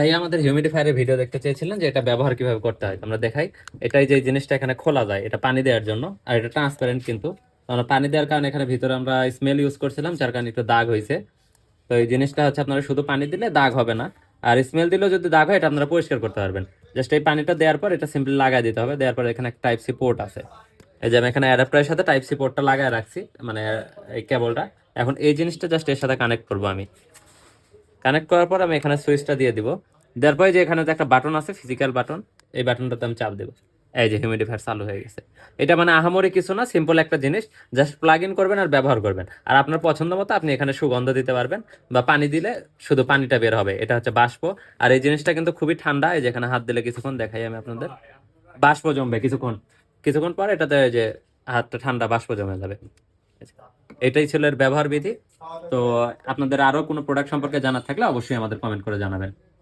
তাই আমাদের হিউমিডিফায়ারের ভিডিও দেখতে চেয়েছিলেন যে এটা ব্যবহার কিভাবে করতে হয়, আমরা দেখাই। এটাই যে জিনিসটা এখানে খোলা যায়, এটা পানি দেওয়ার জন্য, আর এটা ট্রান্সপারেন্ট কিন্তু। আমরা পানি দেওয়ার কারণে এখানে ভিতরে আমরা স্মেল ইউজ করছিলাম, যার কারণে একটু দাগ হয়েছে। তো এই জিনিসটা হচ্ছে আপনারা শুধু পানি দিলে দাগ হবে না, আর স্মেল দিলেও যদি দাগ হয় এটা আপনারা পরিষ্কার করতে পারবেন। জাস্ট এই পানিটা দেওয়ার পর এটা সিম্পলি লাগাই দিতে হবে। দেওয়ার পর এখানে একটা টাইপ সি পোর্ট আছে, এই যে আমি এখানে অ্যাডাপ্টারের সাথে টাইপ সি পোর্টটা লাগায় রাখছি, মানে এই কেবলটা। এখন এই জিনিসটা জাস্ট এর সাথে কানেক্ট করবো আমি। কানেক্ট করার পর আমি এখানে সুইচটা দিয়ে দিব। দেওয়ার পরে যে এখানে যে একটা বাটন আছে, ফিজিক্যাল বাটন, এই বাটনটাতে আমি চাপ দেবো। এই যে হিউমিডিফায়ার চালু হয়ে গেছে। এটা মানে আহামরি কিছু না, সিম্পল একটা জিনিস। জাস্ট প্লাগ ইন করবেন আর ব্যবহার করবেন, আর আপনার পছন্দ মতো আপনি এখানে সুগন্ধ দিতে পারবেন, বা পানি দিলে শুধু পানিটা বের হবে। এটা হচ্ছে বাষ্প। আর এই জিনিসটা কিন্তু খুবই ঠান্ডা, এই যেখানে হাত দিলে কিছুক্ষণ দেখাই আমি আপনাদের, বাষ্প জমবে কিছুক্ষণ। কিছুক্ষণ পর এটাতে এই যে হাতটা ঠান্ডা, বাষ্প জমে যাবে। এটাই ছিল এর ব্যবহার বিধি। তো আপনাদের আরো কোনো প্রোডাক্ট সম্পর্কে জানার থাকলে অবশ্যই আমাদের কমেন্ট করে জানাবেন।